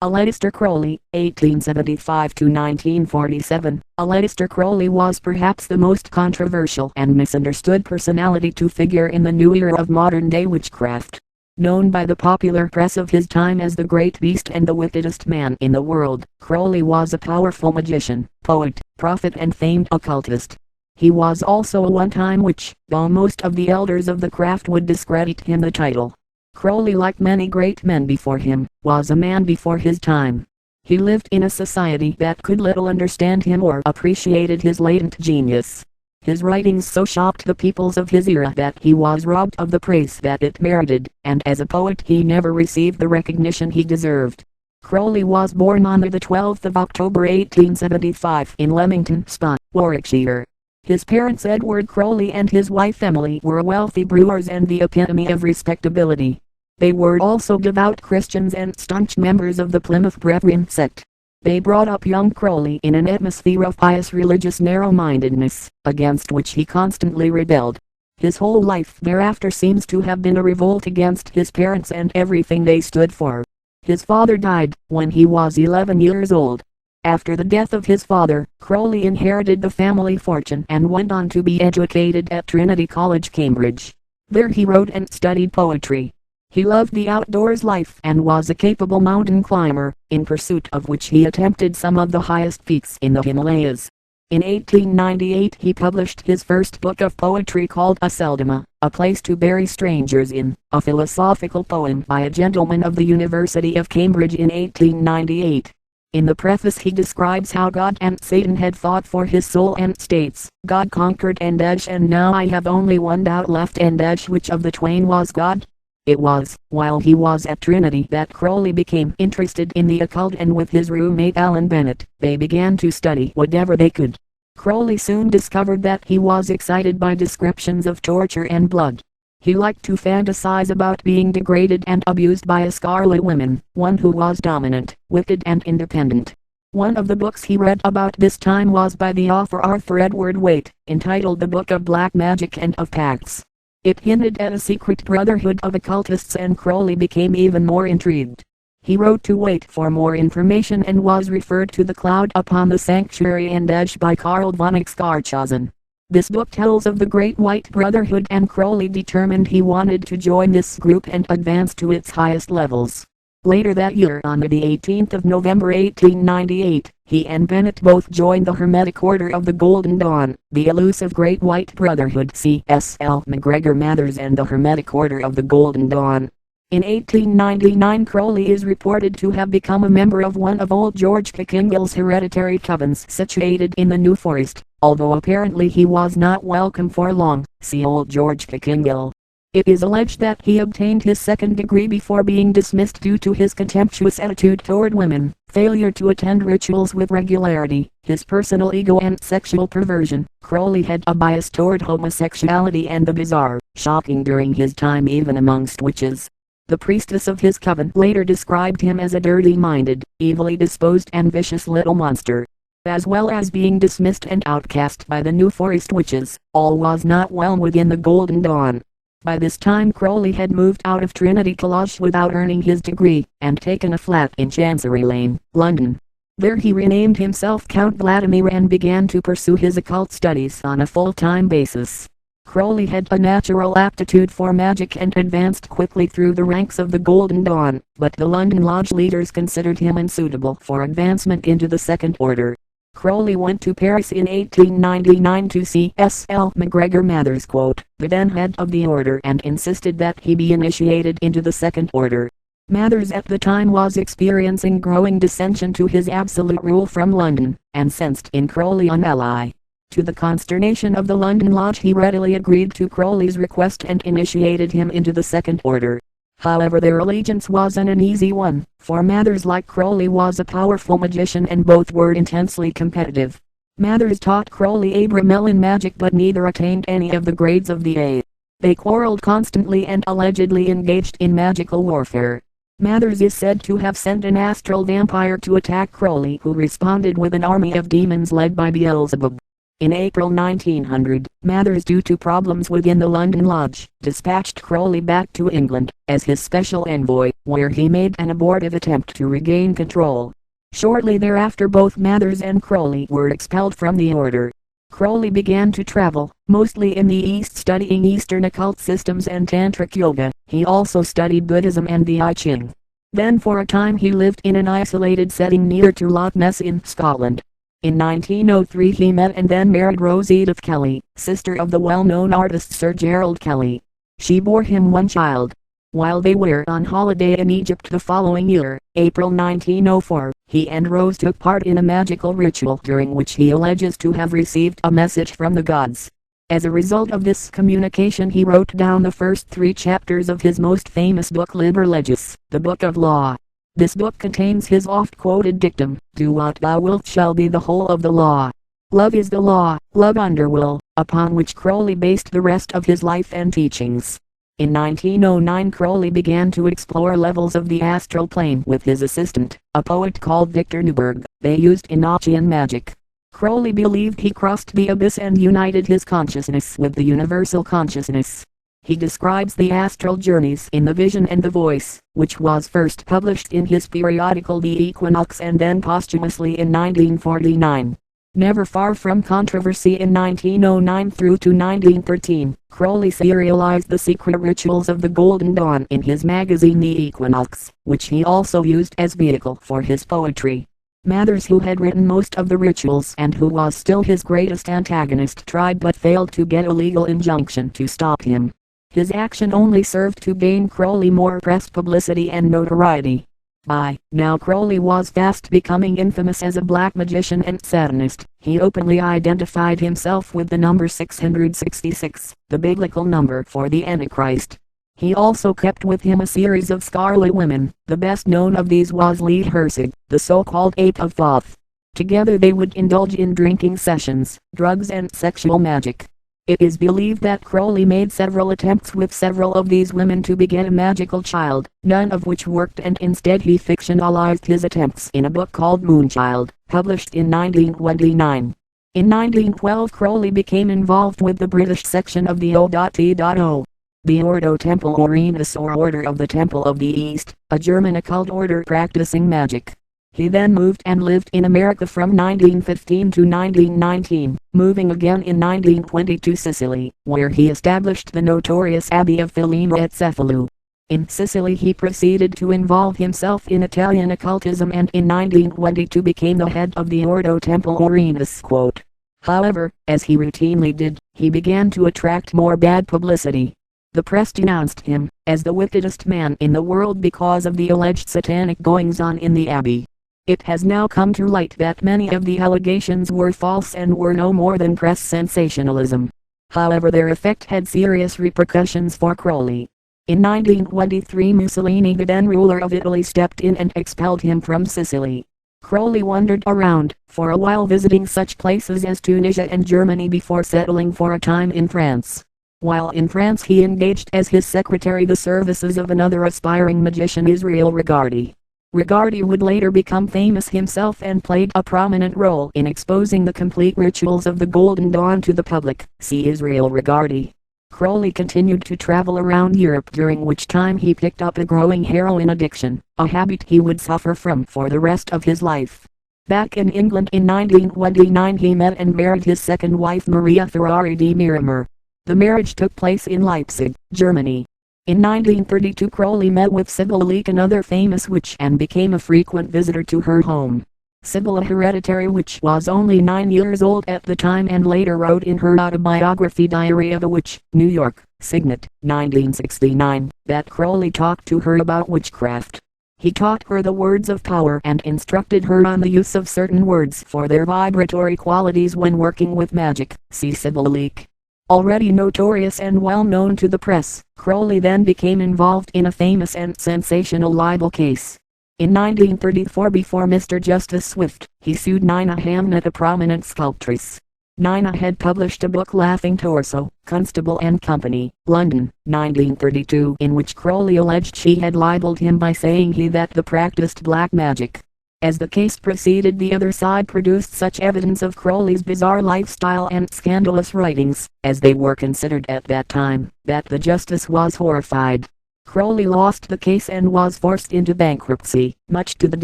Aleister Crowley, 1875–1947. Aleister Crowley was perhaps the most controversial and misunderstood personality to figure in the new era of modern-day witchcraft. Known by the popular press of his time as the Great Beast and the wickedest man in the world, Crowley was a powerful magician, poet, prophet and famed occultist. He was also a one-time witch, though most of the elders of the craft would discredit him the title. Crowley, like many great men before him, was a man before his time. He lived in a society that could little understand him or appreciated his latent genius. His writings so shocked the peoples of his era that he was robbed of the praise that it merited, and as a poet he never received the recognition he deserved. Crowley was born on the 12th of October 1875 in Leamington Spa, Warwickshire. His parents Edward Crowley and his wife Emily were wealthy brewers and the epitome of respectability. They were also devout Christians and staunch members of the Plymouth Brethren sect. They brought up young Crowley in an atmosphere of pious religious narrow-mindedness, against which he constantly rebelled. His whole life thereafter seems to have been a revolt against his parents and everything they stood for. His father died when he was 11 years old. After the death of his father, Crowley inherited the family fortune and went on to be educated at Trinity College, Cambridge. There he wrote and studied poetry. He loved the outdoors life and was a capable mountain climber, in pursuit of which he attempted some of the highest peaks in the Himalayas. In 1898 he published his first book of poetry called Aceldama, A Place to Bury Strangers In, a philosophical poem by a gentleman of the University of Cambridge in 1898. In the preface he describes how God and Satan had fought for his soul and states, God conquered and now I have only one doubt left and which of the twain was God? It was, while he was at Trinity, that Crowley became interested in the occult, and with his roommate Alan Bennett, they began to study whatever they could. Crowley soon discovered that he was excited by descriptions of torture and blood. He liked to fantasize about being degraded and abused by a scarlet woman, one who was dominant, wicked and independent. One of the books he read about this time was by the author Arthur Edward Waite, entitled The Book of Black Magic and of Pacts. It hinted at a secret brotherhood of occultists, and Crowley became even more intrigued. He wrote to Waite for more information and was referred to The Cloud Upon the Sanctuary and by Karl von Exkarchausen. This book tells of the Great White Brotherhood, and Crowley determined he wanted to join this group and advance to its highest levels. Later that year, on the 18th of November 1898, he and Bennett both joined the Hermetic Order of the Golden Dawn, the elusive Great White Brotherhood. C.S.L. MacGregor Mathers and the Hermetic Order of the Golden Dawn. In 1899 Crowley is reported to have become a member of one of old George Cockingill's hereditary covens situated in the New Forest, although apparently he was not welcome for long. See old George Cockingill. It is alleged that he obtained his second degree before being dismissed due to his contemptuous attitude toward women, failure to attend rituals with regularity, his personal ego and sexual perversion. Crowley had a bias toward homosexuality and the bizarre, shocking during his time even amongst witches. The priestess of his coven later described him as a dirty-minded, evilly disposed and vicious little monster. As well as being dismissed and outcast by the New Forest witches, all was not well within the Golden Dawn. By this time Crowley had moved out of Trinity College without earning his degree, and taken a flat in Chancery Lane, London. There he renamed himself Count Vladimir and began to pursue his occult studies on a full-time basis. Crowley had a natural aptitude for magic and advanced quickly through the ranks of the Golden Dawn, but the London Lodge leaders considered him unsuitable for advancement into the Second Order. Crowley went to Paris in 1899 to see C.S.L. MacGregor Mathers, the then head of the order, and insisted that he be initiated into the Second Order. Mathers at the time was experiencing growing dissension to his absolute rule from London, and sensed in Crowley an ally. To the consternation of the London Lodge he readily agreed to Crowley's request and initiated him into the Second Order. However, their allegiance wasn't an easy one, for Mathers, like Crowley, was a powerful magician and both were intensely competitive. Mathers taught Crowley Abramelin magic, but neither attained any of the grades of the A. They quarreled constantly and allegedly engaged in magical warfare. Mathers is said to have sent an astral vampire to attack Crowley, who responded with an army of demons led by Beelzebub. In April 1900, Mathers, due to problems within the London Lodge, dispatched Crowley back to England, as his special envoy, where he made an abortive attempt to regain control. Shortly thereafter both Mathers and Crowley were expelled from the order. Crowley began to travel, mostly in the East, studying Eastern occult systems and Tantric Yoga. He also studied Buddhism and the I Ching. Then for a time he lived in an isolated setting near to Loch Ness in Scotland. In 1903 he met and then married Rose Edith Kelly, sister of the well-known artist Sir Gerald Kelly. She bore him one child. While they were on holiday in Egypt the following year, April 1904, he and Rose took part in a magical ritual during which he alleges to have received a message from the gods. As a result of this communication he wrote down the first 3 chapters of his most famous book Liber Legis, the Book of Law. This book contains his oft-quoted dictum, "Do what thou wilt shall be the whole of the law." Love is the law, love under will, upon which Crowley based the rest of his life and teachings. In 1909 Crowley began to explore levels of the astral plane with his assistant, a poet called Victor Newberg. They used Enochian magic. Crowley believed he crossed the abyss and united his consciousness with the universal consciousness. He describes the astral journeys in The Vision and the Voice, which was first published in his periodical The Equinox and then posthumously in 1949. Never far from controversy in 1909 through to 1913, Crowley serialized the secret rituals of the Golden Dawn in his magazine The Equinox, which he also used as vehicle for his poetry. Mathers, who had written most of the rituals and who was still his greatest antagonist, tried but failed to get a legal injunction to stop him. His action only served to gain Crowley more press publicity and notoriety. By now Crowley was fast becoming infamous as a black magician and satanist. He openly identified himself with the number 666, the biblical number for the Antichrist. He also kept with him a series of scarlet women. The best known of these was Lead Hersig, the so-called Ape of Thoth. Together they would indulge in drinking sessions, drugs and sexual magic. It is believed that Crowley made several attempts with several of these women to beget a magical child, none of which worked, and instead he fictionalized his attempts in a book called Moonchild, published in 1929. In 1912 Crowley became involved with the British section of the O.T.O. The Ordo Tempel Orientis, or Order of the Temple of the East, a German occult order practicing magic. He then moved and lived in America from 1915 to 1919, moving again in 1920 to Sicily, where he established the notorious Abbey of Filina et Cephalou. In Sicily he proceeded to involve himself in Italian occultism and in 1922 became the head of the Ordo Tempel Orientis. However, as he routinely did, he began to attract more bad publicity. The press denounced him as the wickedest man in the world because of the alleged satanic goings-on in the abbey. It has now come to light that many of the allegations were false and were no more than press sensationalism. However, their effect had serious repercussions for Crowley. In 1923 Mussolini, the then ruler of Italy, stepped in and expelled him from Sicily. Crowley wandered around, for a while visiting such places as Tunisia and Germany before settling for a time in France. While in France he engaged as his secretary the services of another aspiring magician, Israel Regardie. Regardie would later become famous himself and played a prominent role in exposing the complete rituals of the Golden Dawn to the public. See Israel Regardie. Crowley continued to travel around Europe, during which time he picked up a growing heroin addiction, a habit he would suffer from for the rest of his life. Back in England in 1929 he met and married his second wife, Maria Ferrari de Miramer. The marriage took place in Leipzig, Germany. In 1932 Crowley met with Sibylla Leek, another famous witch, and became a frequent visitor to her home. Sibylla Hereditary Witch was only 9 years old at the time and later wrote in her autobiography Diary of a Witch, New York, Signet, 1969, that Crowley talked to her about witchcraft. He taught her the words of power and instructed her on the use of certain words for their vibratory qualities when working with magic. See Sibylla Leek. Already notorious and well known to the press, Crowley then became involved in a famous and sensational libel case. In 1934, before Mr. Justice Swift, he sued Nina Hamnet, a prominent sculptress. Nina had published a book, Laughing Torso, Constable and Company, London, 1932, in which Crowley alleged she had libeled him by saying he that the practiced black magic. As the case proceeded, the other side produced such evidence of Crowley's bizarre lifestyle and scandalous writings, as they were considered at that time, that the justice was horrified. Crowley lost the case and was forced into bankruptcy, much to the